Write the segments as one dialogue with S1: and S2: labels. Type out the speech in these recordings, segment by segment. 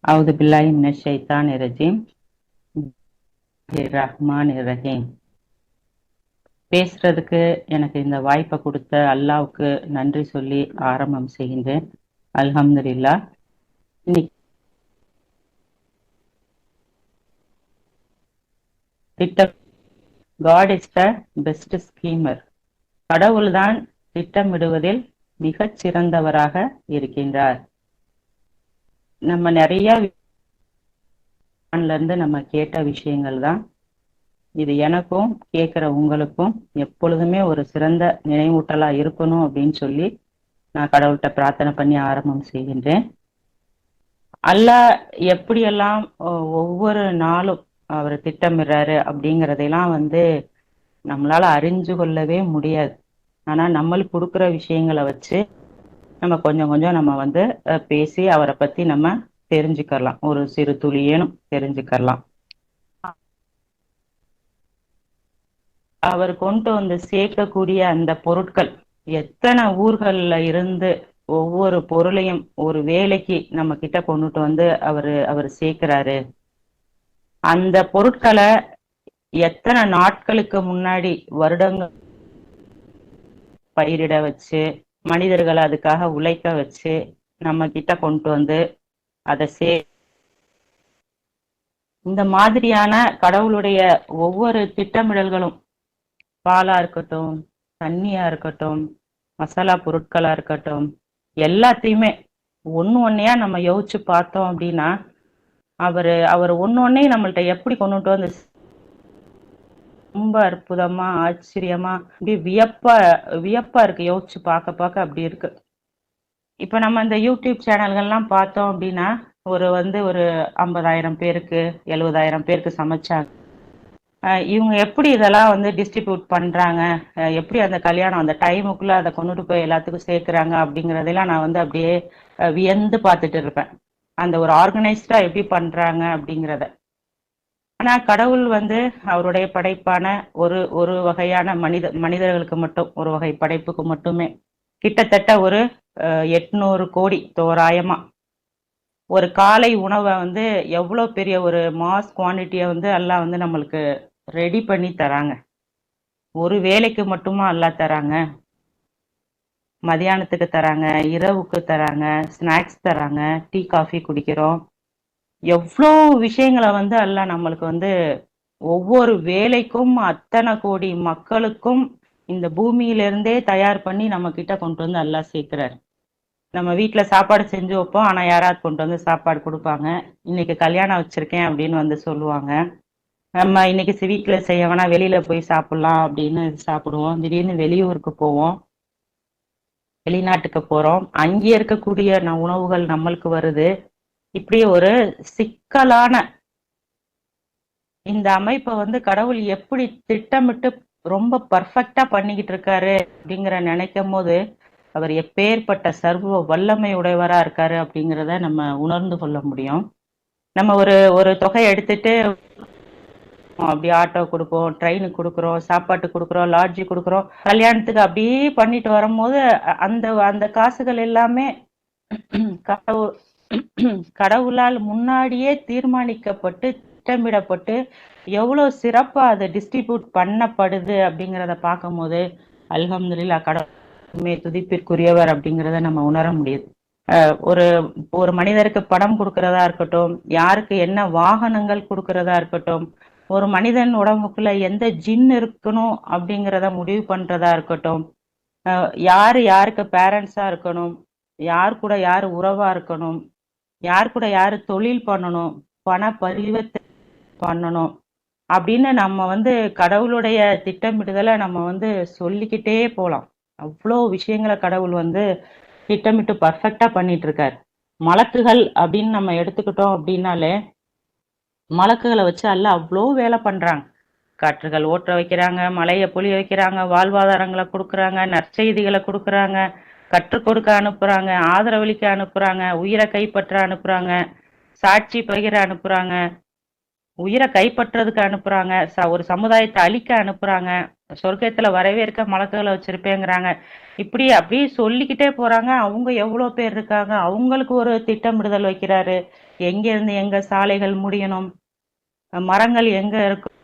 S1: அவுது பில்லாஹி மினஷ் ஷைத்தானிர் ரஜீம். ரஹ்மானிர் ரஹீம். பேசுறதுக்கு எனக்கு இந்த வாய்ப்பை கொடுத்த அல்லாவுக்கு நன்றி சொல்லி ஆரம்பம் செய்கின்றேன். அல்ஹம்துலில்லாஹ். இன்னைக்கு திட்டம் God is the best schemer. கடவுள்தான் திட்டமிடுவதில் மிகச் சிறந்தவராக இருக்கின்றார். நம்ம நிறைய இருந்து நம்ம கேட்ட விஷயங்கள் தான் இது. எனக்கும் கேட்கிற உங்களுக்கும் எப்பொழுதுமே ஒரு சிறந்த நினைவூட்டலா இருக்கணும் அப்படின்னு சொல்லி நான் கடவுள்கிட்ட பிரார்த்தனை பண்ணி ஆரம்பம் செய்கின்றேன். அல்லாஹ் எப்படியெல்லாம் ஒவ்வொரு நாளும் அவர் திட்டமிடுறாரு அப்படிங்கிறதையெல்லாம் நம்மளால அறிஞ்சு கொள்ளவே முடியாது. ஆனா நம்மளுக்கு கொடுக்குற விஷயங்களை வச்சு நம்ம கொஞ்சம் கொஞ்சம் நம்ம பேசி அவரை பத்தி நம்ம தெரிஞ்சுக்கலாம். ஒரு சிறு துளியேனும் தெரிஞ்சுக்கலாம். அவர் கொண்டு வந்து சேர்க்கக்கூடிய அந்த பொருட்கள் எத்தனை ஊர்கள்ல இருந்து ஒவ்வொரு பொருளையும் ஒரு வேலைக்கு நம்ம கிட்ட கொண்டுட்டு வந்து அவர் சேர்க்கிறாரு. அந்த பொருட்களை எத்தனை நாட்களுக்கு முன்னாடி வருடங்கள் பயிரிட வச்சு மனிதர்களை அதுக்காக உழைக்க வச்சு நம்ம கிட்ட கொண்டு வந்து அதை இந்த மாதிரியான கடவுளுடைய ஒவ்வொரு திட்டமிடல்களும் பாலா இருக்கட்டும், தண்ணியா இருக்கட்டும், மசாலா பொருட்களா இருக்கட்டும், எல்லாத்தையுமே ஒன்னையா நம்ம யோசிச்சு பார்த்தோம் அப்படின்னா அவர் ஒன்னொன்னே நம்மள்ட்ட எப்படி கொண்டுட்டு வந்து ரொம்ப அற்புதமா ஆச்சரியமா அப்படியே வியப்பா இருக்கு. யோசிச்சு பார்க்க அப்படி இருக்கு. இப்ப நம்ம இந்த யூடியூப் சேனல்கள்லாம் பார்த்தோம் அப்படின்னா ஒரு 50,000 பேருக்கு 70,000 பேருக்கு சமைச்சாங்க. இவங்க எப்படி இதெல்லாம் டிஸ்ட்ரிபியூட் பண்றாங்க, எப்படி அந்த கல்யாணம் அந்த டைமுக்குள்ள அதை கொண்டுட்டு போய் எல்லாத்துக்கும் சேர்க்கிறாங்க அப்படிங்கறதெல்லாம் நான் அப்படியே வியந்து பார்த்துட்டு இருப்பேன். அந்த ஒரு ஆர்கனைஸ்டா எப்படி பண்றாங்க அப்படிங்கிறத. ஆனா கடவுள் அவருடைய படைப்பான ஒரு ஒரு வகையான மனிதர்களுக்கு மட்டும் ஒரு வகை படைப்புக்கு மட்டுமே கிட்டத்தட்ட ஒரு 800 கோடி தோராயமா ஒரு காலை உணவை எவ்வளவு பெரிய ஒரு மாஸ் குவான்டிட்டியை எல்லாம் நம்மளுக்கு ரெடி பண்ணி தராங்க. ஒரு வேலைக்கு மட்டுமா எல்லாம் தராங்க, மதியானத்துக்கு தராங்க, இரவுக்கு தராங்க, ஸ்நாக்ஸ் தராங்க, டீ காஃபி குடிக்கிறோம். எவ்வளோ விஷயங்களை எல்லாம் நம்மளுக்கு ஒவ்வொரு வேலைக்கும் அத்தனை கோடி மக்களுக்கும் இந்த பூமியிலிருந்தே தயார் பண்ணி நம்ம கிட்ட கொண்டு வந்து எல்லாம் சேர்க்கிறாரு. நம்ம வீட்டுல சாப்பாடு செஞ்சு வைப்போம், ஆனா யாராவது கொண்டு வந்து சாப்பாடு கொடுப்பாங்க. இன்னைக்கு கல்யாணம் வச்சிருக்கேன் அப்படின்னு சொல்லுவாங்க. நம்ம இன்னைக்கு வீட்டுல செய்ய வேணா வெளியில போய் சாப்பிடலாம் அப்படின்னு சாப்பிடுவோம். திடீர்னு வெளியூருக்கு போவோம், வெளிநாட்டுக்கு போறோம், அங்கே இருக்கக்கூடிய உணவுகள் நம்மளுக்கு வருது. இப்படி ஒரு சிக்கலான இந்த அமைப்பை கடவுள் எப்படி திட்டமிட்டு ரொம்ப பர்ஃபெக்டா பண்ணிக்கிட்டு இருக்காரு அப்படிங்கிற நினைக்கும் போது அவர் எப்பேற்பட்ட சர்வ வல்லமை உடையவரா இருக்காரு அப்படிங்கிறத நம்ம உணர்ந்து கொள்ள முடியும். நம்ம ஒரு ஒரு தொகை எடுத்துட்டு அப்படி ஆட்டோ கொடுப்போம், ட்ரெயினுக்கு கொடுக்குறோம், சாப்பாட்டு கொடுக்குறோம், லாட்ஜி கொடுக்குறோம், கல்யாணத்துக்கு அப்படியே பண்ணிட்டு வரும்போது அந்த அந்த காசுகள் எல்லாமே கடவுள் கடவுளால் முன்னாடியே தீர்மானிக்கப்பட்டு திட்டமிடப்பட்டு எவ்வளவு சிறப்பா அதை டிஸ்ட்ரிபியூட் பண்ணப்படுது அப்படிங்கிறத பார்க்கும்போது அல்ஹம்துலில்லாஹ் கடவுளுமே துதிப்பிற்குரியவர் அப்படிங்கிறத நம்ம உணர முடியுது. ஒரு ஒரு மனிதருக்கு பணம் கொடுக்கறதா இருக்கட்டும், யாருக்கு என்ன வாகனங்கள் கொடுக்கறதா இருக்கட்டும், ஒரு மனிதன் உடம்புக்குள்ள எந்த ஜின் இருக்கணும் அப்படிங்கிறத முடிவு பண்றதா இருக்கட்டும், யாரு யாருக்கு பேரண்ட்ஸா இருக்கணும், யார் கூட யாரு உறவா இருக்கணும், யார் கூட யாரு தொழில் பண்ணணும், பண பரிவர்த்தனை பண்ணணும் அப்படின்னு நம்ம கடவுளுடைய திட்டமிடுதலை நம்ம சொல்லிக்கிட்டே போலாம். அவ்வளோ விஷயங்களை கடவுள் திட்டமிட்டு பர்ஃபெக்டா பண்ணிட்டு இருக்காரு. மலக்குகள் அப்படின்னு நம்ம எடுத்துக்கிட்டோம் அப்படின்னாலே மலக்குகளை வச்சு அவ்வளோ வேலை பண்றாங்க. காற்றுகள் ஓட்ட வைக்கிறாங்க, மலையை பொழிய வைக்கிறாங்க, வாழ்வாதாரங்களை கொடுக்குறாங்க, நற்செய்திகளை கொடுக்குறாங்க, கற்றுக் கொடுக்க அனுப்புறாங்க, ஆதரவளிக்க அனுப்புறாங்க, உயிரை கைப்பற்ற அனுப்புறாங்க, சாட்சி பகிர அனுப்புறாங்க. உயிரை கைப்பற்றதுக்கு அனுப்புறாங்க, ஒரு சமுதாயத்தை அழிக்க அனுப்புறாங்க, சொர்க்கத்துல வரவேற்க மலக்குகளை வச்சிருப்பேங்கிறாங்க. இப்படி அப்படியே சொல்லிக்கிட்டே போறாங்க. அவங்க எவ்வளவு பேர் இருக்காங்க, அவங்களுக்கு ஒரு திட்டமிடுதல் வைக்கிறாரு. எங்க இருந்து எங்க சாலைகள் முடியணும், மரங்கள் எங்க இருக்கும்,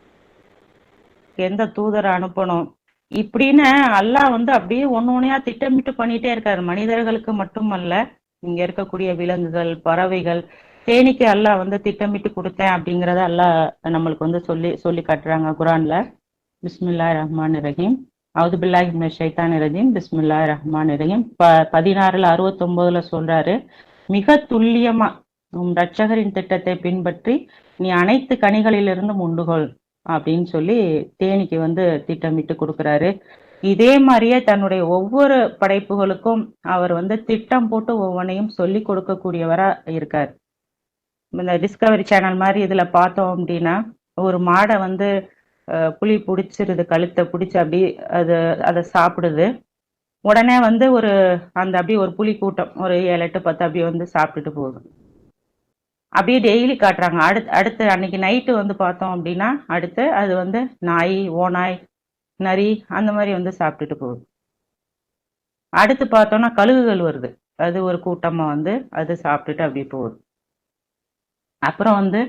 S1: எந்த தூதரை அனுப்பணும், இப்படின்னு அல்லாஹ் வந்து அப்படியே ஒண்ணு ஒண்ணையா திட்டமிட்டு பண்ணிட்டே இருக்காரு. மனிதர்களுக்கு மட்டுமல்ல, இங்க இருக்கக்கூடிய விலங்குகள், பறவைகள், தேனீக்கு அல்லாஹ் வந்து திட்டமிட்டு கொடுத்தேன் அப்படிங்கறத அல்லாஹ் நம்மளுக்கு வந்து சொல்லி சொல்லி காட்டுறாங்க குரான்ல. பிஸ்மில்லாஹிர் ரஹ்மானிர் ரஹீம். அவுது பில்லாஹி மினஷ் ஷைத்தானிர் ரஜீம். பிஸ்மில்லாஹிர் ரஹ்மானிர் ரஹீம். 16ல் 69ல சொல்றாரு, மிக துல்லியமா உம் ரட்சகரின் திட்டத்தை பின்பற்றி நீ அனைத்து கனிகளிலிருந்தும் உண்டுகொள் அப்படின்னு சொல்லி தேனிக்கு வந்து திட்டமிட்டு கொடுக்குறாரு. இதே மாதிரியே தன்னுடைய ஒவ்வொரு படைப்புகளுக்கும் அவர் வந்து திட்டம் போட்டு ஒவ்வொன்றையும் சொல்லி கொடுக்கக்கூடியவரா இருக்கார். இந்த டிஸ்கவரி சேனல் மாதிரி இதுல பார்த்தோம் அப்படின்னா, ஒரு மாடை வந்து புலி பிடிச்சிருது, கழுத்தை பிடிச்சி அப்படி அது அதை சாப்பிடுது. உடனே வந்து ஒரு அந்த அப்படியே ஒரு புலி கூட்டம் ஒரு 7, 8, 10 அப்படியே வந்து சாப்பிட்டுட்டு போகுது. அப்படியே டெய்லி காட்டுறாங்க. அடுத்து அன்னைக்கு நைட்டு வந்து பார்த்தோம் அப்படின்னா, அடுத்து அது வந்து நாய், ஓநாய், நரி அந்த மாதிரி வந்து சாப்பிட்டுட்டு போகுது. அடுத்து பார்த்தோம்னா கழுகுகள் வருது, அது ஒரு கூட்டமா வந்து அது சாப்பிட்டுட்டு அப்படியே போகுது. அப்புறம் வந்து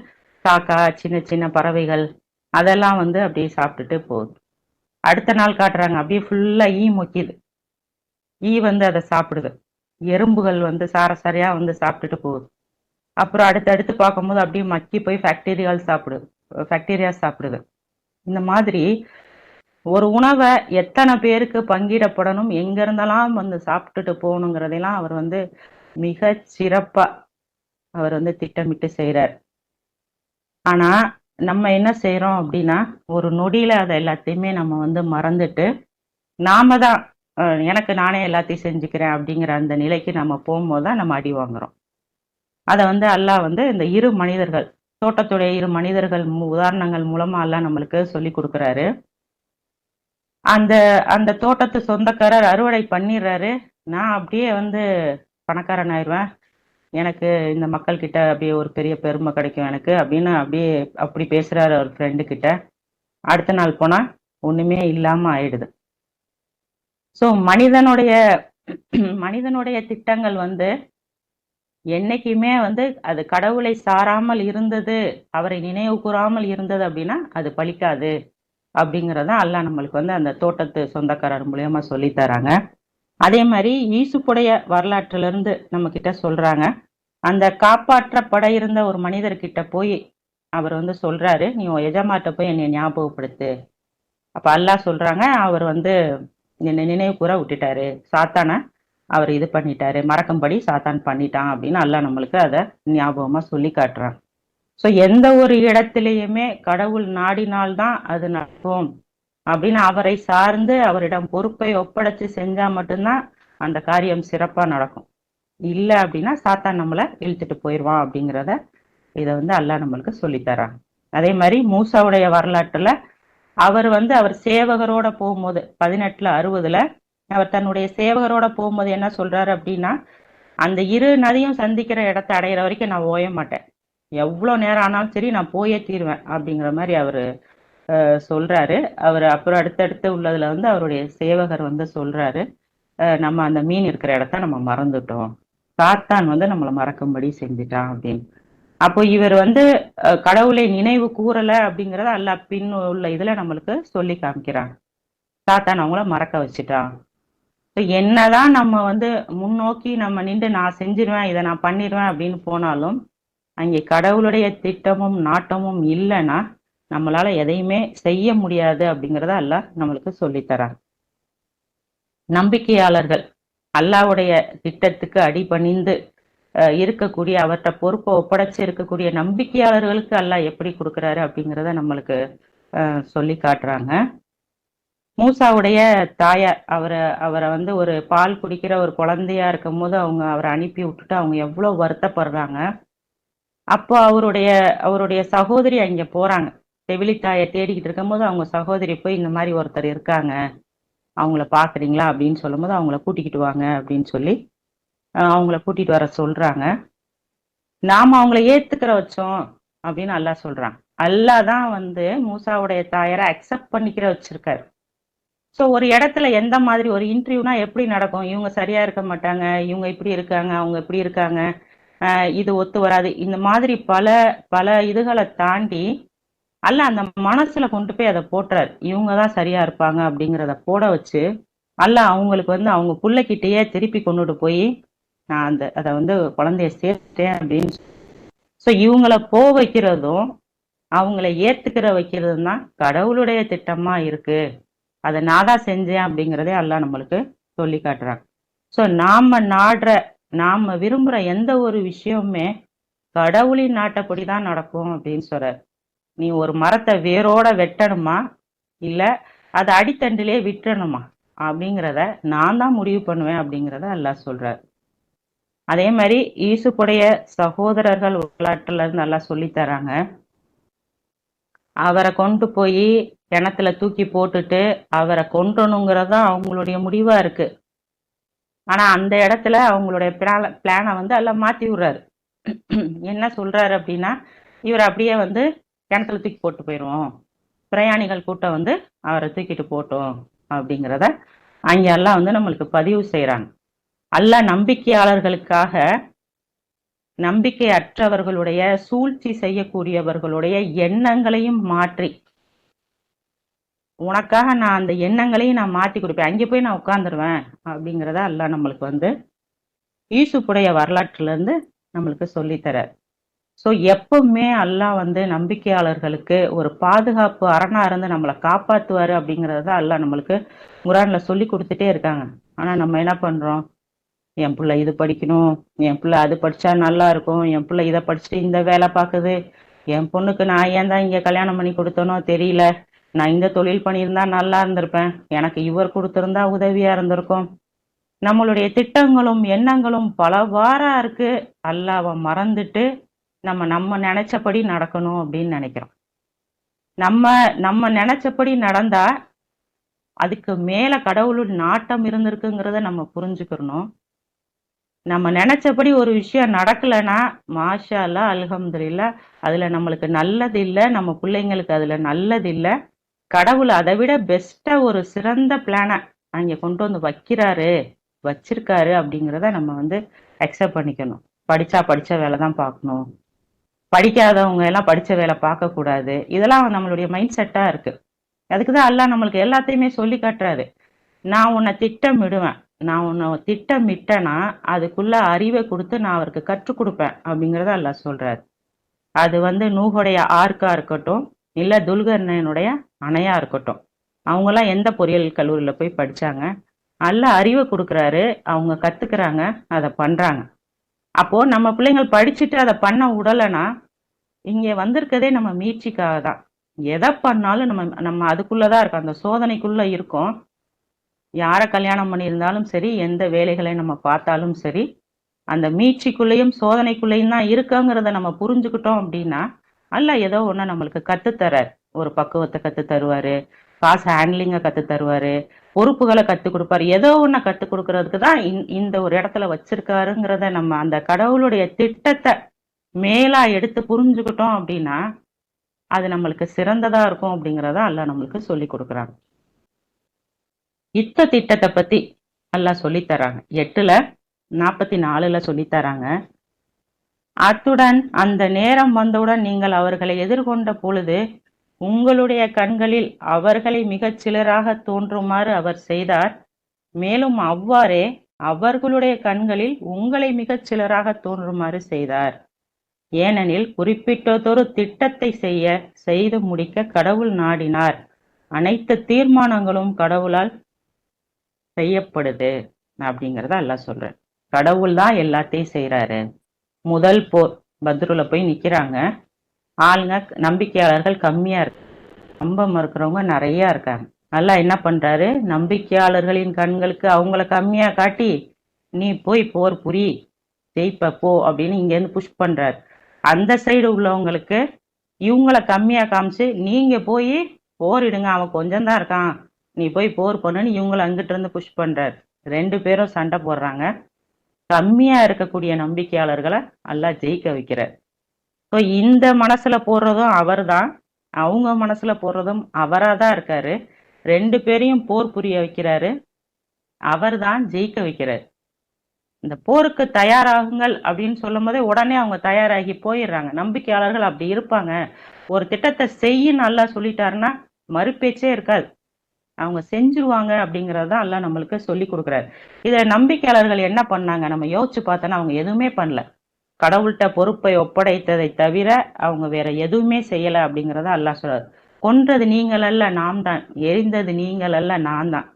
S1: காக்கா, சின்ன சின்ன பறவைகள் அதெல்லாம் வந்து அப்படியே சாப்பிட்டுட்டு போகுது. அடுத்த நாள் காட்டுறாங்க, அப்படியே ஃபுல்லா ஈ மொக்கிது, ஈ வந்து அதை சாப்பிடுது. எறும்புகள் வந்து சாரசாரியா வந்து சாப்பிட்டுட்டு போகுது. அப்புறம் அடுத்தடுத்து பார்க்கும்போது அப்படியே மக்கி போய் பாக்டீரியா சாப்பிடுது. இந்த மாதிரி ஒரு உணவை எத்தனை பேருக்கு பங்கிடப்படணும், எங்க இருந்தெல்லாம் வந்து சாப்பிட்டுட்டு போகணுங்கிறதெல்லாம் அவர் வந்து மிக சிறப்பா அவர் வந்து திட்டமிட்டு செய்யறார். ஆனா நம்ம என்ன செய்யறோம் அப்படின்னா, ஒரு நொடியில அதை எல்லாத்தையுமே நம்ம வந்து மறந்துட்டு நாம தான் எனக்கு நானே எல்லாத்தையும் செஞ்சுக்கிறேன் அப்படிங்கிற அந்த நிலைக்கு நம்ம போகும்போது தான் நம்ம அடி வாங்குறோம். அதை வந்து அல்லாஹ் வந்து இந்த இரு மனிதர்கள், தோட்டத்துடைய இரு மனிதர்கள் உதாரணங்கள் மூலமா அல்லாஹ் நம்மளுக்கு சொல்லி கொடுக்குறாரு. அந்த அந்த தோட்டத்து சொந்தக்காரர் அறுவடை பண்ணிடுறாரு. நான் அப்படியே வந்து பணக்காரன் ஆயிடுவேன், எனக்கு இந்த மக்கள் கிட்ட அப்படியே ஒரு பெரிய பெருமை கிடைக்கும் எனக்கு அப்படின்னு அப்படியே அப்படி பேசுறாரு அவர் ஃப்ரெண்டு கிட்ட. அடுத்த நாள் போனா ஒண்ணுமே இல்லாம ஆயிடுது. ஸோ மனிதனுடைய திட்டங்கள் வந்து என்னைக்குமே வந்து அது கடவுளை சாராமல் இருந்தது, அவரை நினைவு கூறாமல் இருந்தது அப்படின்னா அது பலிக்காது அப்படிங்கிறத அல்லாஹ் நம்மளுக்கு வந்து அந்த தோட்டத்து சொந்தக்காரர் மூலியமா சொல்லி தராங்க. அதே மாதிரி யூசுப்புடைய வரலாற்றுல இருந்து நம்ம கிட்ட சொல்றாங்க. அந்த காப்பாற்றப்பட இருந்த ஒரு மனிதர்கிட்ட போய் அவர் வந்து சொல்றாரு, நீ உன் எஜமாட்ட போய் என்னை ஞாபகப்படுத்து. அப்ப அல்லாஹ் சொல்றாங்க, அவர் வந்து என்னை நினைவு கூற விட்டுட்டாரு, சாத்தான அவர் இது பண்ணிட்டாரு, மறக்கும்படி சாத்தான் பண்ணிட்டான் அப்படின்னு அல்லாஹ் நம்மளுக்கு அதை ஞாபகமா சொல்லி காட்டுறான். ஸோ எந்த ஒரு இடத்திலேயுமே கடவுள் நாடினால்தான் அது நடக்கும் அப்படின்னு அவரை சார்ந்து அவரிடம் பொறுப்பை ஒப்படைச்சு செஞ்சா மட்டும்தான் அந்த காரியம் சிறப்பா நடக்கும். இல்ல அப்படின்னா சாத்தான் நம்மளை இழுத்துட்டு போயிடுவான் அப்படிங்கிறத இதை வந்து அல்லாஹ் நம்மளுக்கு சொல்லித்தரான். அதே மாதிரி மூசாவுடைய வரலாற்றுல அவர் வந்து அவர் சேவகரோட போகும்போது 18ல் 60ல் அவர் தன்னுடைய சேவகரோட போகும்போது என்ன சொல்றாரு அப்படின்னா, அந்த இரு நதியும் சந்திக்கிற இடத்தை அடையிற வரைக்கும் நான் ஓய மாட்டேன், எவ்வளவு நேரம் ஆனாலும் சரி நான் போயே தீருவேன் அப்படிங்கிற மாதிரி அவரு சொல்றாரு. அவர் அப்புறம் அடுத்தடுத்து உள்ளதுல வந்து அவருடைய சேவகர் வந்து சொல்றாரு, நம்ம அந்த மீன் இருக்கிற இடத்த நம்ம மறந்துட்டோம், சாத்தான் வந்து நம்மளை மறக்கும்படி செஞ்சுட்டான் அப்படின்னு. அப்போ இவர் வந்து கடவுளை நினைவு கூறல அப்படிங்கறத அல்லாஹ் பின் உள்ள இதுல நம்மளுக்கு சொல்லி காமிக்கிறான். சாத்தான் அவங்கள மறக்க வச்சுட்டான். என்னதான் நம்ம வந்து முன்னோக்கி நம்ம நின்று நான் செஞ்சிருவேன், இதை நான் பண்ணிடுவேன் அப்படின்னு போனாலும் அங்கே கடவுளுடைய திட்டமும் நாட்டமும் இல்லைன்னா நம்மளால எதையுமே செய்ய முடியாது அப்படிங்கிறத அல்லாஹ் நம்மளுக்கு சொல்லித்தரான். நம்பிக்கையாளர்கள் அல்லாஹ்வுடைய திட்டத்துக்கு அடிபணிந்து இருக்கக்கூடிய அவர்கிட்ட பொறுப்பை ஒப்படைச்சு இருக்கக்கூடிய நம்பிக்கையாளர்களுக்கு அல்லாஹ் எப்படி கொடுக்குறாரு அப்படிங்கிறத நம்மளுக்கு சொல்லி காட்டுறாங்க. மூசாவுடைய தாயார் அவரை வந்து ஒரு பால் குடிக்கிற ஒரு குழந்தையா இருக்கும் போது அவங்க அவரை அனுப்பி விட்டுட்டு அவங்க எவ்வளவு வருத்தப்படுறாங்க. அப்போ அவருடைய சகோதரி அங்க போறாங்க, செவிலித்தாயை தேடிக்கிட்டு இருக்கும் போது அவங்க சகோதரி போய் இந்த மாதிரி ஒருத்தர் இருக்காங்க, அவங்கள பாக்குறீங்களா அப்படின்னு சொல்லும் போது அவங்கள கூட்டிக்கிட்டு வாங்க அப்படின்னு சொல்லி அவங்கள கூட்டிட்டு வர சொல்றாங்க. நாம அவங்கள ஏத்துக்கிற வச்சோம் அப்படின்னு அல்லாஹ் சொல்றான். அல்லாஹ் தான் வந்து மூசாவுடைய தாயாரை அக்செப்ட் பண்ணிக்கிற வச்சிருக்காரு. ஸோ ஒரு இடத்துல எந்த மாதிரி ஒரு இன்டர்வியூனா எப்படி நடக்கும்? இவங்க சரியா இருக்க மாட்டாங்க, இவங்க இப்படி இருக்காங்க, அவங்க இப்படி இருக்காங்க, இது ஒத்து வராது. இந்த மாதிரி பல பல இதுகளை தாண்டி அல்லாஹ் அந்த மனசுல கொண்டு போய் அதை போட்டுறாரு. இவங்க தான் சரியா இருப்பாங்க அப்படிங்கிறத போட வச்சு அல்லாஹ் அவங்களுக்கு வந்து அவங்க புள்ளைகிட்டயே திருப்பி கொண்டுட்டு போய் நான் அதை வந்து குழந்தைய சேர்த்துட்டேன் அப்படின்னு. ஸோ இவங்களை வைக்கிறதும் அவங்கள ஏத்துக்கிற வைக்கிறதும் தான் கடவுளுடைய திட்டமா இருக்கு. அதை நான் தான் செஞ்சேன் அப்படிங்கிறதே அல்லாஹ் நம்மளுக்கு சொல்லி காட்டுறாங்க. ஸோ நாம விரும்புற எந்த ஒரு விஷயமுமே கடவுளின் நாட்டப்படி தான் நடக்கும் அப்படின்னு சொல்றாரு. நீ ஒரு மரத்தை வேரோட வெட்டணுமா இல்ல அதை அடித்தண்டிலே விட்டுறணுமா அப்படிங்கிறத நான் தான் முடிவு பண்ணுவேன் அப்படிங்கிறத அல்லாஹ் சொல்றாரு. அதே மாதிரி ஈசுப்புடைய சகோதரர்கள் வரலாற்றுல இருந்து நல்லா சொல்லி தராங்க. அவரை கொண்டு போய் கிணத்துல தூக்கி போட்டுட்டு அவரை கொன்றணுங்கிறதா அவங்களுடைய முடிவா இருக்கு. ஆனா அந்த இடத்துல அவங்களுடைய பிளானை வந்து எல்லாம் மாத்தி விடுறாரு. என்ன சொல்றாரு அப்படின்னா, இவர் அப்படியே வந்து கிணத்துல தூக்கி போட்டு போயிடுவோம், பிரயாணிகள் கூட்டம் வந்து அவரை தூக்கிட்டு போட்டோம் அப்படிங்கிறத அங்க எல்லாம் வந்து நம்மளுக்கு பதிவு செய்யறாங்க. அல்லாஹ் நம்பிக்கையாளர்களுக்காக நம்பிக்கை அற்றவர்களுடைய சூழ்ச்சி செய்யக்கூடியவர்களுடைய எண்ணங்களையும் மாற்றி உனக்காக நான் அந்த எண்ணங்களையும் நான் மாத்தி கொடுப்பேன், அங்கே போய் நான் உட்கார்ந்துருவேன் அப்படிங்கிறத அல்லாஹ் நம்மளுக்கு வந்து யூசுப்புடைய வரலாற்றுல இருந்து நம்மளுக்கு சொல்லித்தரார். ஸோ எப்பவுமே அல்லாஹ் வந்து நம்பிக்கையாளர்களுக்கு ஒரு பாதுகாப்பு அரணா இருந்து நம்மளை காப்பாத்துவாரு அப்படிங்கிறத அல்லாஹ் நம்மளுக்கு குரான்ல சொல்லி கொடுத்துட்டே இருக்காங்க. ஆனா நம்ம என்ன பண்றோம்? என் பிள்ளை இது படிக்கணும், என் பிள்ளை அது படிச்சா நல்லா இருக்கும், என் பிள்ளை இதை படிச்சுட்டு இந்த வேலை பார்க்குது, என் பொண்ணுக்கு நான் ஏன் தான் இங்க கல்யாணம் பண்ணி கொடுத்தனோ தெரியல, நான் இந்த தொழில் பண்ணியிருந்தா நல்லா இருந்திருப்பேன், எனக்கு இவர் கொடுத்திருந்தா உதவியா இருந்திருக்கும். நம்மளுடைய திட்டங்களும் எண்ணங்களும் பலவாறா இருக்கு. அல்லாஹ்வை மறந்துட்டு நம்ம நினைச்சபடி நடக்கணும் அப்படின்னு நினைக்கிறோம். நம்ம நம்ம நினைச்சபடி நடந்தா அதுக்கு மேல கடவுளுடைய நாட்டம் இருந்திருக்குங்கிறத நம்ம புரிஞ்சுக்கணும். நம்ம நினைச்சபடி ஒரு விஷயம் நடக்கலைன்னா மாஷா அல்லாஹ் அல்ஹம்துலில்லாஹ், அதுல நம்மளுக்கு நல்லது இல்லை, நம்ம பிள்ளைங்களுக்கு அதுல நல்லது இல்லை. கடவுள் அதை விட பெஸ்டா ஒரு சிறந்த பிளானை அங்க கொண்டு வந்து வச்சிருக்காரு அப்படிங்கிறத நம்ம வந்து அக்செப்ட் பண்ணிக்கணும். படிச்ச வேலை தான் பார்க்கணும், படிக்காதவங்க எல்லாம் படிச்ச வேலை பார்க்க கூடாது, இதெல்லாம் நம்மளுடைய மைண்ட் செட்டா இருக்கு. அதுக்குதான் அல்லாஹ் நம்மளுக்கு எல்லாத்தையுமே சொல்லி காட்டுறாரு. நான் உன்னை திட்டமிடுவேன், நான் உன்னை திட்டமிட்டேன்னா அதுக்குள்ள அறிவை கொடுத்து நான் அவருக்கு கற்றுக் கொடுப்பேன் அப்படிங்கிறத அல்லாஹ் சொல்றாரு. அது வந்து நூஹுடைய ஆர்க்கா இருக்கட்டும், இல்ல துல்கர்ணனுடைய அணையா இருக்கட்டும், அவங்கெல்லாம் எந்த பொறியியல் கல்லூரியில போய் படிச்சாங்க, அல்லாஹ் அறிவை கொடுக்குறாரு, அவங்க கத்துக்கிறாங்க, அதை பண்றாங்க. அப்போ நம்ம பிள்ளைங்கள் படிச்சுட்டு அதை பண்ண விடலைன்னா இங்க வந்திருக்கதே நம்ம மீட்சிக்காக தான். எதை பண்ணாலும் நம்ம நம்ம அதுக்குள்ளதான் இருக்கோம், அந்த சோதனைக்குள்ள இருக்கோம். யாரை கல்யாணம் பண்ணியிருந்தாலும் சரி, எந்த வேலைகளை நம்ம பார்த்தாலும் சரி, அந்த மீட்சிக்குள்ளேயும் சோதனைக்குள்ளேயும் தான் இருக்கங்கிறத நம்ம புரிஞ்சுக்கிட்டோம் அப்படின்னா அல்லாஹ் ஏதோ ஒண்ணு நம்மளுக்கு கத்துத்தரார். ஒரு பக்குவத்தை கத்து தருவாரு, காசு ஹேண்ட்லிங்கை கத்து தருவாரு, பொறுப்புகளை கத்து கொடுப்பாரு. ஏதோ ஒண்ணு கத்து கொடுக்கறதுக்கு தான் இந்த ஒரு இடத்துல வச்சிருக்காருங்கிறத நம்ம அந்த கடவுளுடைய திட்டத்தை மேலா எடுத்து புரிஞ்சுக்கிட்டோம் அப்படின்னா அது நம்மளுக்கு சிறந்ததா இருக்கும் அப்படிங்கிறத அல்லாஹ் நம்மளுக்கு சொல்லி கொடுக்குறாங்க. யுத்த திட்டத்தை பத்தி அல்லாஹ் சொல்லித்தராங்க. 8:44 சொல்லித்தராங்க. அத்துடன் அந்த நேரம் வந்தவுடன் நீங்கள் அவர்களை எதிர்கொண்ட பொழுது உங்களுடைய கண்களில் அவர்களை மிகச் சிலராக தோன்றுமாறு அவர் செய்தார். மேலும் அவ்வாறே அவர்களுடைய கண்களில் உங்களை மிகச் சிலராக தோன்றுமாறு செய்தார். ஏனெனில் குறிப்பிட்டதொரு திட்டத்தை செய்து முடிக்க கடவுள் நாடினார். அனைத்து தீர்மானங்களும் கடவுளால் செய்யப்படுது அப்படிங்கிறத அல்லாஹ் சொல்றார். கடவுள் தான் எல்லாத்தையும் செய்யறாரு. முதல் போர் பத்ருல போய் நிக்கிறாங்க. ஆளுங்க நம்பிக்கையாளர்கள் கம்மியா இருக்கு, நம்ப மறுக்கிறவங்க நிறைய இருக்காங்க. அல்லாஹ் என்ன பண்றாரு? நம்பிக்கையாளர்களின் கண்களுக்கு அவங்கள கம்மியா காட்டி நீ போய் போர் புரி, ஜெயிப்ப போ அப்படின்னு இங்க இருந்து புஷ் பண்றாரு. அந்த சைடு உள்ளவங்களுக்கு இவங்கள கம்மியா காமிச்சு நீங்க போய் போரிடுங்க, அவன் கொஞ்சம் தான் இருக்கான், நீ போய் போர் பண்ணுன்னு இவங்களை அங்கிட்டு இருந்து புஷ் பண்றாரு. 2 பேரும் சண்டை போடுறாங்க. கம்மியா இருக்கக்கூடிய நம்பிக்கையாளர்களை அல்லாஹ் ஜெயிக்க வைக்கிறார். ஸோ இந்த மனசுல போடுறதும் அவர்தான், அவங்க மனசுல போடுறதும் அவராதான் இருக்காரு. 2 பேரையும் போர் புரிய வைக்கிறாரு. அவர்தான் ஜெயிக்க வைக்கிறாரு. இந்த போருக்கு தயாராகுங்கள் அப்படின்னு சொல்லும்போதே உடனே அவங்க தயாராகி போயிடுறாங்க. நம்பிக்கையாளர்கள் அப்படி இருப்பாங்க. ஒரு திட்டத்தை செய்யின்னு அல்லாஹ் சொல்லிட்டாருன்னா மறுபேச்சே இருக்காது. அவங்க செஞ்சுருவாங்க அப்படிங்கறது தான் அல்லாஹ் நம்மளுக்கு சொல்லி கொடுக்குறாரு. இத நம்பிக்கையாளர்கள் என்ன பண்ணாங்க? நம்ம யோசிச்சு பார்த்தோன்னா அவங்க எதுவுமே பண்ணல. கடவுள்கிட்ட பொறுப்பை ஒப்படைத்ததை தவிர அவங்க வேற எதுவுமே செய்யல அப்படிங்கறத அல்லாஹ் சொல்றாரு. கொன்றது நீங்கள் அல்ல நாம் தான், எரிந்தது நீங்கள் அல்ல நான் தான்.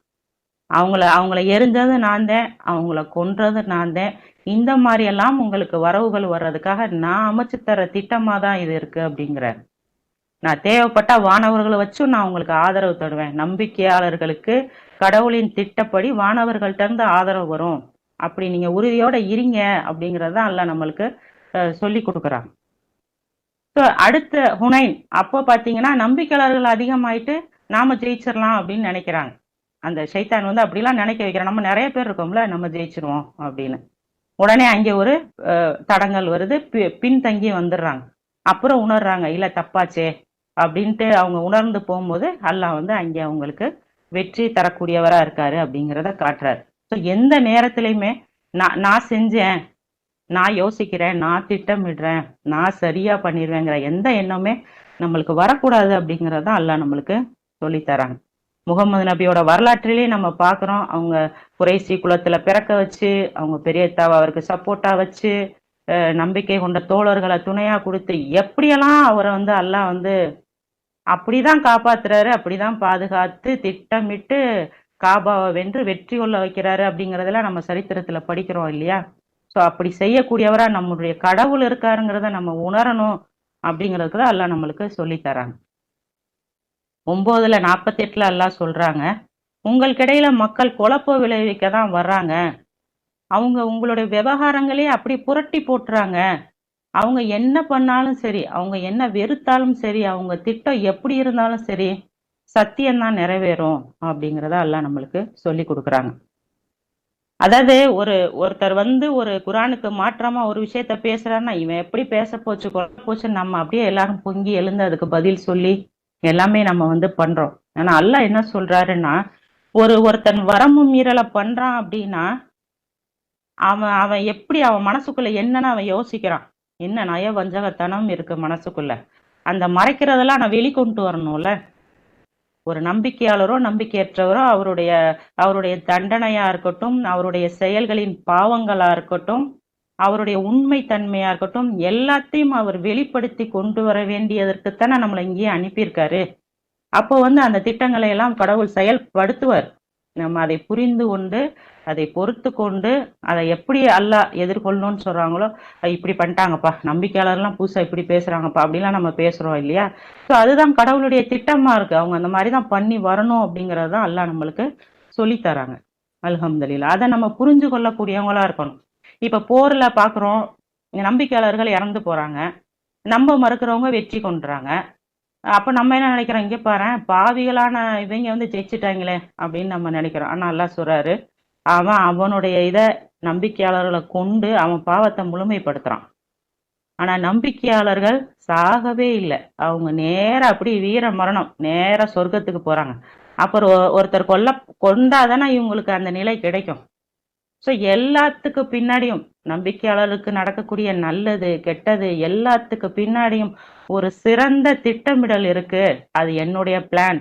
S1: அவங்கள எரிஞ்சது நான் தான், அவங்கள கொன்றது நான் தான். இந்த மாதிரி எல்லாம் உங்களுக்கு வரவுகள் வர்றதுக்காக நான் அமைச்சு தர திட்டமா தான் இது இருக்கு அப்படிங்கிறார். நான் தேவைப்பட்டா வானவர்களை வச்சும் நான் உங்களுக்கு ஆதரவு தருவேன். நம்பிக்கையாளர்களுக்கு கடவுளின் திட்டப்படி வானவர்கள்ட்ட இருந்து ஆதரவு வரும். அப்படி நீங்க உறுதியோட இருங்க அப்படிங்கறதுதான் அல்லாஹ் நம்மளுக்கு சொல்லி கொடுக்குறாங்க. அடுத்த ஹுனைன் அப்போ பாத்தீங்கன்னா நம்பிக்கையாளர்கள் அதிகமாயிட்டு நாம ஜெயிச்சிடலாம் அப்படின்னு நினைக்கிறாங்க. அந்த ஷைத்தான் வந்து அப்படிலாம் நினைக்க வைக்கிறான். நம்ம நிறைய பேர் இருக்கோம்ல, நம்ம ஜெயிச்சிருவோம் அப்படின்னு. உடனே அங்கே ஒரு தடங்கல் வருது, பின்தங்கி வந்துடுறாங்க. அப்புறம் உணர்றாங்க, இல்ல தப்பாச்சே அப்படின்ட்டு அவங்க உணர்ந்து போகும்போது அல்லாஹ் வந்து அங்கே அவங்களுக்கு வெற்றி தரக்கூடியவரா இருக்காரு அப்படிங்கிறத காட்டுறாரு. ஸோ எந்த நேரத்திலையுமே நான் செஞ்சேன், நான் யோசிக்கிறேன், நான் திட்டமிடுறேன், நான் சரியா பண்ணிடுவேங்கிற எந்த எண்ணமே நம்மளுக்கு வரக்கூடாது அப்படிங்கறதான் அல்லாஹ் நம்மளுக்கு சொல்லித்தராங்க. முகமது நபியோட வரலாற்றிலேயே நம்ம பாக்குறோம். அவங்க குறைசி குலத்துல பிறக்க வச்சு, அவங்க பெரியத்தாவை அவருக்கு சப்போர்ட்டா வச்சு, நம்பிக்கை கொண்ட தோழர்களை துணையா கொடுத்து எப்படியெல்லாம் அவரை வந்து அல்லாஹ் வந்து அப்படிதான் காப்பாத்துறாரு, அப்படிதான் பாதுகாத்து திட்டமிட்டு காபாவை வென்று வெற்றி கொள்ள வைக்கிறாரு அப்படிங்கறதெல்லாம் நம்ம சரித்திரத்துல படிக்கிறோம் இல்லையா? சோ அப்படி செய்யக்கூடியவரா நம்முடைய கடவுள் இருக்காருங்கிறத நம்ம உணரணும் அப்படிங்கிறதுக்கு தான் அல்லாஹ் நம்மளுக்கு சொல்லி தராங்க. 9:48 அல்லாஹ் சொல்றாங்க, உங்களுக்கிடையில மக்கள் குழப்பம் விளைவிக்க தான் வர்றாங்க. அவங்க உங்களுடைய விவகாரங்களே அப்படி புரட்டி போட்டுறாங்க. அவங்க என்ன பண்ணாலும் சரி, அவங்க என்ன வெறுத்தாலும் சரி, அவங்க திட்டம் எப்படி இருந்தாலும் சரி, சத்தியம்தான் நிறைவேறும் அப்படிங்கிறத அல்லாஹ் நம்மளுக்கு சொல்லி கொடுக்குறாங்க. அதாவது ஒருத்தர் வந்து ஒரு குரானுக்கு மாற்றமா ஒரு விஷயத்த பேசுறாருன்னா, இவன் எப்படி பேச போச்சுன்னு நம்ம அப்படியே எல்லாரும் பொங்கி எழுந்து அதுக்கு பதில் சொல்லி எல்லாமே நம்ம வந்து பண்றோம். ஆனா அல்லாஹ் என்ன சொல்றாருன்னா, ஒருத்தன் வரம்பு மீறலை பண்றான் அப்படின்னா அவன் அவன் எப்படி அவன் மனசுக்குள்ள என்னன்னு அவன் யோசிக்கிறான், என்ன நய வஞ்சகத்தனம் இருக்கு மனசுக்குள்ள, அந்த மறைக்கிறதெல்லாம் நான் வெளிக்கொண்டு வரணும்ல. ஒரு நம்பிக்கையாளரோ நம்பிக்கையற்றவரோ அவருடைய தண்டனையா இருக்கட்டும், அவருடைய செயல்களின் பாவங்களா இருக்கட்டும், அவருடைய உண்மை தன்மையா இருக்கட்டும், எல்லாத்தையும் அவர் வெளிப்படுத்தி கொண்டு வர வேண்டியதற்குத்தானே நம்மளை இங்கேயே அனுப்பியிருக்காரு. அப்போ வந்து அந்த திட்டங்களை எல்லாம் கடவுள் செயல்படுத்துவார். நம்ம அதை புரிந்து கொண்டு, அதை பொறுத்து கொண்டு, அதை எப்படி அல்லாஹ் எதிர்கொள்ளணும்னு சொல்றாங்களோ, இப்படி பண்ணிட்டாங்கப்பா, நம்பிக்கையாளர்லாம் புதுசா இப்படி பேசுறாங்கப்பா அப்படிலாம் நம்ம பேசுறோம் இல்லையா? ஸோ அதுதான் கடவுளுடைய திட்டமா இருக்கு. அவங்க அந்த மாதிரிதான் பண்ணி வரணும் அப்படிங்கறது தான் அல்லாஹ் நம்மளுக்கு சொல்லி தராங்க. அல்ஹம்துலில்லாஹ். அதை நம்ம புரிஞ்சு கொள்ளக்கூடியவங்களா இருக்கணும். இப்ப போர்ல பாக்குறோம், நம்பிக்கையாளர்கள் இறந்து போறாங்க, நம்ப மறுக்கிறவங்க வெற்றி கொண்டுறாங்க. அப்ப நம்ம என்ன நினைக்கிறோம், இங்க பாரேன் பாவிகளான இவங்க வந்து ஜெயிச்சுட்டாங்களே அப்படின்னு நம்ம நினைக்கிறோம். ஆனா அல்லாஹ் சொல்றாரு, அவனுடைய நம்பிக்கையாளர்களை கொண்டு அவன் பாவத்தை முழுமைப்படுத்துறான். ஆனா நம்பிக்கையாளர்கள் சாகவே இல்லை, அவங்க நேர அப்படி வீர மரணம், நேர சொர்க்கத்துக்கு போறாங்க. அப்புறம் ஒருத்தர் கொண்டாதானே இவங்களுக்கு அந்த நிலை கிடைக்கும். ஸோ எல்லாத்துக்கு பின்னாடியும் நம்பிக்கையாளருக்கு நடக்கக்கூடிய நல்லது கெட்டது எல்லாத்துக்கு பின்னாடியும் ஒரு சிறந்த திட்டமிடல் இருக்கு. அது என்னுடைய பிளான்,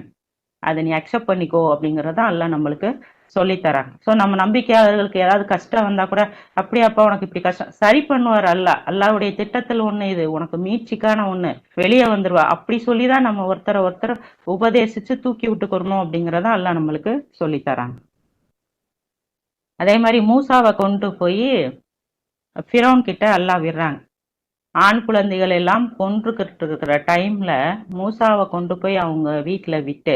S1: அதை நீ அக்செப்ட் பண்ணிக்கோ அப்படிங்கறத அல்லாஹ் நம்மளுக்கு சொல்லித்தராங்க. ஸோ நம்ம நம்பிக்கையாளர்களுக்கு ஏதாவது கஷ்டம் வந்தா கூட, அப்படியாப்பா உனக்கு இப்படி கஷ்டம் சரி பண்ணுவார் அல்லாஹ், அல்லாஹ்வுடைய திட்டத்தில் ஒண்ணு, இது உனக்கு மீட்சிக்கான ஒண்ணு, வெளியே வந்துருவா அப்படி சொல்லிதான் நம்ம ஒருத்தர் உபதேசிச்சு தூக்கி விட்டுக்கணும் அப்படிங்கறத அல்லாஹ் நம்மளுக்கு சொல்லித்தராங்க. அதே மாதிரி மூசாவை கொண்டு போய் ஃபிரௌன் கிட்ட அல்லாஹ் விடுறாங்க. ஆண் குழந்தைகள் எல்லாம் கொன்றுகிட்டு இருக்கிற டைம்ல மூசாவை கொண்டு போய் அவங்க வீட்டுல விட்டு,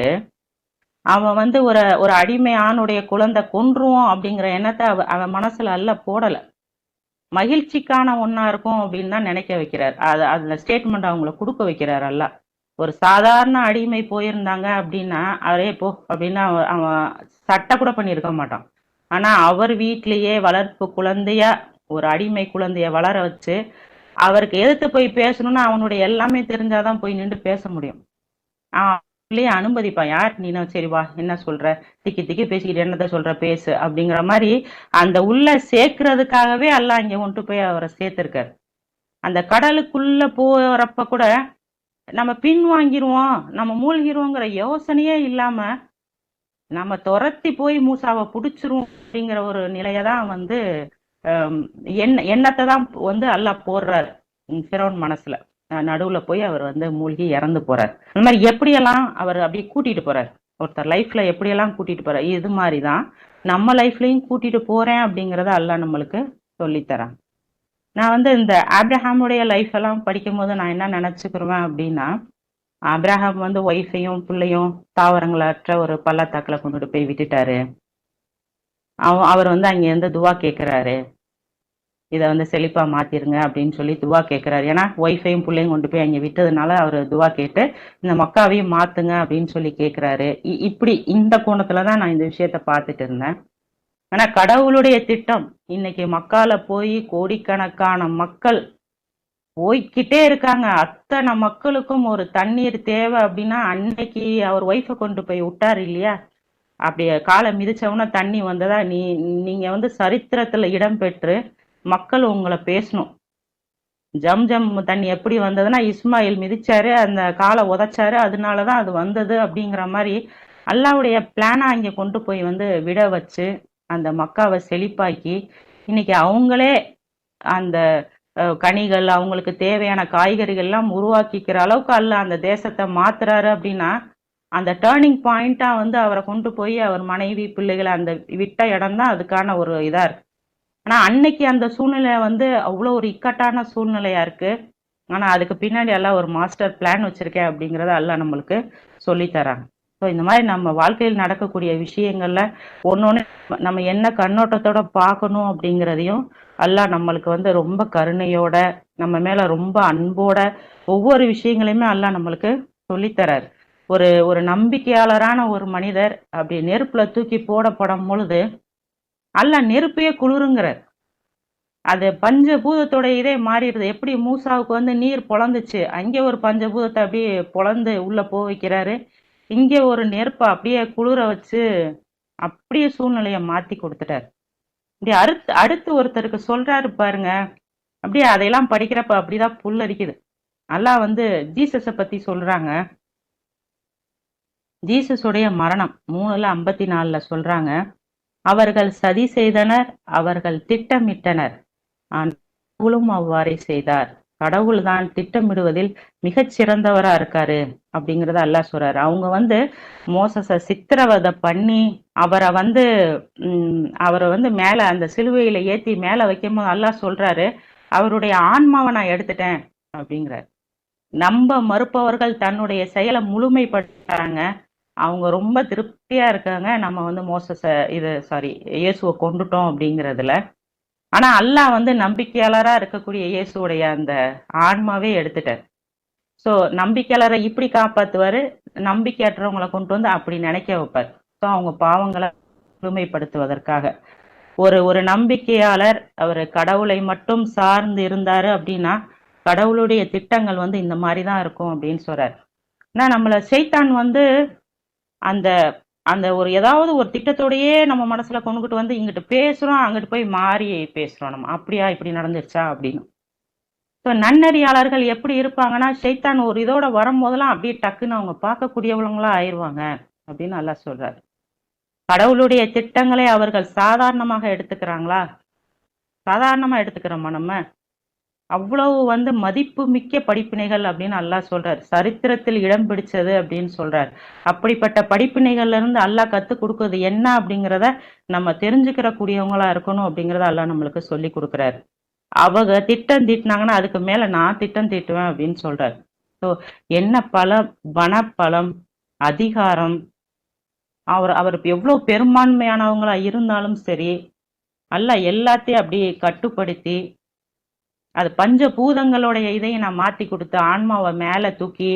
S1: அவன் வந்து ஒரு அடிமை ஆணுடைய குழந்தை கொன்றுவோம் அப்படிங்கிற எண்ணத்தை அவன் மனசுல அல்ல போடல. மகிழ்ச்சிக்கான ஒண்ணா இருக்கும் அப்படின்னு தான் நினைக்க வைக்கிறார். அந்த ஸ்டேட்மெண்ட் அவங்கள கொடுக்க வைக்கிறார் அல்ல. ஒரு சாதாரண அடிமை போயிருந்தாங்க அப்படின்னா, அவரே போ அப்படின்னு அவன் சட்டை கூட பண்ணியிருக்க மாட்டான். ஆனா அவர் வீட்டிலேயே வளர்ப்பு குழந்தையா ஒரு அடிமை குழந்தைய வளர வச்சு அவருக்கு எதிர்த்து போய் பேசணும்னா அவனுடைய எல்லாமே தெரிஞ்சாதான் போய் நின்று பேச முடியும். அவங்களே அனுமதிப்பான். யார் நீ? சரி வா, என்ன சொல்ற, திக்கி திக்கி பேசிக்கிட்டு என்னத்த சொல்ற, பேசு அப்படிங்கிற மாதிரி அந்த உள்ள சேர்க்கறதுக்காகவே அல்லாஹ் இங்க கொண்டு போய் அவரை சேர்த்திருக்காரு. அந்த கடலுக்குள்ள போறப்ப கூட நம்ம பின் வாங்கிருவோம், நம்ம மூழ்கிருவோங்கிற யோசனையே இல்லாம நம்ம துரத்தி போய் மூசாவை புடிச்சிருவோம் அப்படிங்கிற ஒரு நிலையதான் வந்து எண்ணத்தை தான் வந்து அல்லாஹ் போடுறாரு ஃபிரௌன் மனசுல. நடுவுல போய் அவர் வந்து மூழ்கி இறந்து போறார். அந்த மாதிரி எப்படியெல்லாம் அவர் அப்படியே கூட்டிட்டு போறார், ஒருத்தர் லைஃப்ல எப்படியெல்லாம் கூட்டிட்டு போறார், இது மாதிரிதான் நம்ம லைஃப்லயும் கூட்டிட்டு போறேன் அப்படிங்கறத அல்லாஹ் நம்மளுக்கு சொல்லித்தரான். நான் வந்து இந்த ஆப்ரஹாமுடைய லைஃப் எல்லாம் படிக்கும் போது நான் என்ன நினைச்சுக்கிருவேன் அப்படின்னா, ஆப்ரஹாம் வந்து ஒய்ஃபையும் பிள்ளையும் தாவரங்களற்ற ஒரு பள்ளத்தாக்குல கொண்டுட்டு போய் விட்டுட்டாரு. அவர் வந்து அங்க இருந்து துவா கேட்கிறாரு, இதை வந்து செழிப்பா மாத்திருங்க அப்படின்னு சொல்லி துவா கேட்கிறாரு. ஏன்னா ஒய்ஃபையும் பிள்ளையும் கொண்டு போய் அங்க விட்டதுனால அவர் துவா கேட்டு இந்த மக்காவையும் மாத்துங்க அப்படின்னு சொல்லி கேட்கிறாரு. இப்படி இந்த கோணத்துலதான் நான் இந்த விஷயத்த பார்த்துட்டு இருந்தேன். ஆனா கடவுளுடைய திட்டம் இன்னைக்கு மக்கால போய் கோடிக்கணக்கான மக்கள் போய்கிட்டே இருக்காங்க. அத்தனை மக்களுக்கும் ஒரு தண்ணீர் தேவை அப்படின்னா அன்னைக்கு அவர் ஒய்ஃபை கொண்டு போய் விட்டாரு இல்லையா, அப்படி காலை மிதிச்சவன தண்ணி வந்ததா? நீங்க வந்து சரித்திரத்துல இடம் பெற்று மக்கள் உங்களை பேசணும். ஜம் ஜம் தண்ணி எப்படி வந்ததுன்னா இஸ்மாயில் மிதிச்சாரு, அந்த காலை உதைச்சாரு, அதனாலதான் அது வந்தது அப்படிங்கிற மாதிரி அல்லாவுடைய பிளானா இங்க கொண்டு போய் வந்து விட வச்சு அந்த மக்காவை செழிப்பாக்கி இன்னைக்கு அவங்களே அந்த கனிகள் அவங்களுக்கு தேவையான காய்கறிகள் எல்லாம் உருவாக்கிக்கிற அளவுக்கு அல்ல அந்த தேசத்தை மாத்துறாரு. அப்படின்னா அந்த டேர்னிங் பாயிண்டா வந்து அவரை கொண்டு போய் அவர் மனைவி பிள்ளைகளை அந்த விட்ட இடம் தான் அதுக்கான ஒரு இதா இருக்கு. ஆனா அன்னைக்கு அந்த சூழ்நிலை வந்து அவ்வளோ ஒரு இக்கட்டான சூழ்நிலையா இருக்கு. ஆனா அதுக்கு பின்னாடி எல்லாம் ஒரு மாஸ்டர் பிளான் வச்சிருக்கேன் அப்படிங்கிறத எல்லாம் நம்மளுக்கு சொல்லித்தராங்க. ஸோ இந்த மாதிரி நம்ம வாழ்க்கையில் நடக்கக்கூடிய விஷயங்கள்ல ஒன்னொன்னு நம்ம என்ன கண்ணோட்டத்தோட பார்க்கணும் அப்படிங்கிறதையும் அல்லாஹ் நம்மளுக்கு வந்து ரொம்ப கருணையோட நம்ம மேல ரொம்ப அன்போட ஒவ்வொரு விஷயங்களையுமே அல்லாஹ் நம்மளுக்கு சொல்லித்தராரு. ஒரு நம்பிக்கையாளரான ஒரு மனிதர் அப்படி நெருப்புல தூக்கி போடப்படும் பொழுது அல்லாஹ் நெருப்பையே குளிருங்கிறார். அது பஞ்சபூதத்தோட இதே மாறிடுது. எப்படி மூசாவுக்கு வந்து நீர் பொழந்துச்சு, அங்கே ஒரு பஞ்சபூதத்தை அப்படியே பொழந்து உள்ள போக வைக்கிறாரு, இங்கே ஒரு நெருப்பை அப்படியே குளிர வச்சு அப்படியே சூழ்நிலையை மாத்தி கொடுத்துட்டாரு. இப்படி அடுத்து ஒருத்தருக்கு சொல்றாரு பாருங்க, அப்படியே அதையெல்லாம் படிக்கிறப்ப அப்படிதான் புல்லரிக்குது. அல்லாஹ் வந்து ஜீசஸை பத்தி சொல்றாங்க. ஜீசஸுடைய மரணம் 3:54 சொல்றாங்க, அவர்கள் சதி செய்தனர், அவர்கள் திட்டமிட்டனர், கடவுளும் அவ்வாறே செய்தார். கடவுள் தான் திட்டமிடுவதில் மிகச் சிறந்தவரா இருக்காரு அப்படிங்கறத அல்லாஹ் சொல்றாரு. அவங்க வந்து மோசஸ சித்திரவதை பண்ணி அவரை வந்து மேல அந்த சிலுவையில ஏத்தி மேல வைக்கும் போது அல்லாஹ் சொல்றாரு, அவருடைய ஆன்மாவை நான் எடுத்துட்டேன் அப்படிங்கிறார். நம்ப மறுப்பவர்கள் தன்னுடைய செயலை முழுமைப்படுத்துறாங்க, அவங்க ரொம்ப திருப்தியா இருக்காங்க நம்ம வந்து இயேசுவை கொண்டுட்டோம் அப்படிங்கிறதுல. ஆனா அல்லாஹ் வந்து நம்பிக்கையாளரா இருக்கக்கூடிய இயேசுடைய அந்த ஆன்மாவே எடுத்துட்டார். சோ நம்பிக்கையாளரை இப்படி காப்பாத்துவாரு, நம்பிக்கையற்றவங்களை கொண்டு வந்து அப்படி நினைக்க வைப்பார். ஸோ அவங்க பாவங்களை முழுமைப்படுத்துவதற்காக ஒரு நம்பிக்கையாளர் அவர் கடவுளை மட்டும் சார்ந்து இருந்தாரு அப்படின்னா கடவுளுடைய திட்டங்கள் வந்து இந்த மாதிரிதான் இருக்கும் அப்படின்னு சொல்றாரு. ஆனா நம்மள சைத்தான் வந்து அந்த அந்த ஏதாவது ஒரு திட்டத்தோடயே நம்ம மனசுல கொண்டுகிட்டு வந்து இங்கிட்டு பேசுறோம், அங்கிட்டு போய் மாறி பேசுறோம். நம்ம அப்படியா இப்படி நடந்துருச்சா அப்படின்னு. இப்போ நன்னறியாளர்கள் எப்படி இருப்பாங்கன்னா, சைத்தான் ஒரு இதோட வரும்போதெல்லாம் அப்படியே டக்குன்னு அவங்க பார்க்கக்கூடியவங்களா ஆயிடுவாங்க அப்படின்னு நல்லா சொல்றாரு. கடவுளுடைய திட்டங்களை அவர்கள் சாதாரணமாக எடுத்துக்கிறாங்களா? சாதாரணமா எடுத்துக்கிறோமா நம்ம? அவ்வளவு வந்து மதிப்பு மிக்க படிப்பினைகள் அப்படின்னு அல்லாஹ் சொல்றாரு. சரித்திரத்தில் இடம் பிடிச்சது அப்படின்னு சொல்றாரு. அப்படிப்பட்ட படிப்பினைகள்ல இருந்து அல்லாஹ் கத்து கொடுக்குறது என்ன அப்படிங்கிறத நம்ம தெரிஞ்சுக்கிற கூடியவங்களா இருக்கணும் அப்படிங்கிறத அல்லாஹ் நம்மளுக்கு சொல்லி கொடுக்குறாரு. அவங்க திட்டம் தீட்டினாங்கன்னா அதுக்கு மேல நான் திட்டம் தீட்டுவேன் அப்படின்னு சொல்றாரு. ஸோ என்ன பலம், பணப்பலம், அதிகாரம், அவர் எவ்வளவு பெரும்பான்மையானவங்களா இருந்தாலும் சரி, அல்லாஹ் எல்லாத்தையும் அப்படியே கட்டுப்படுத்தி அது பஞ்சபூதங்களுடைய இதையும் நான் மாத்தி கொடுத்து ஆன்மாவை மேல தூக்கி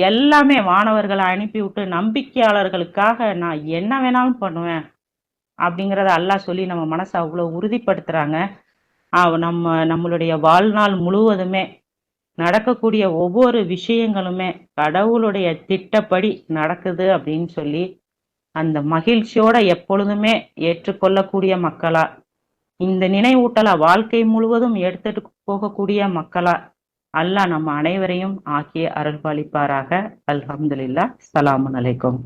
S1: எல்லாமே வானவர்களை அனுப்பி விட்டு நம்பிக்கையாளர்களுக்காக நான் என்ன வேணாலும் பண்ணுவேன் அப்படிங்கிறத அல்லாஹ் சொல்லி நம்ம மனசை அவ்வளவு உறுதிப்படுத்துறாங்க. நம்மளுடைய வாழ்நாள் முழுவதுமே நடக்கக்கூடிய ஒவ்வொரு விஷயங்களுமே கடவுளுடைய திட்டப்படி நடக்குது அப்படின்னு சொல்லி அந்த மகிழ்ச்சியோட எப்பொழுதுமே ஏற்றுக்கொள்ளக்கூடிய மக்களா, இந்த நினைவூட்டலா வாழ்க்கை முழுவதும் எடுத்துட்டு போகக்கூடிய மக்களா அல்லாஹ் நம்ம அனைவரையும் ஆக்கி அருள்பாலிப்பாராக. அல்ஹம்துலில்லாஹ். ஸலாமுன் அலைக்கும்.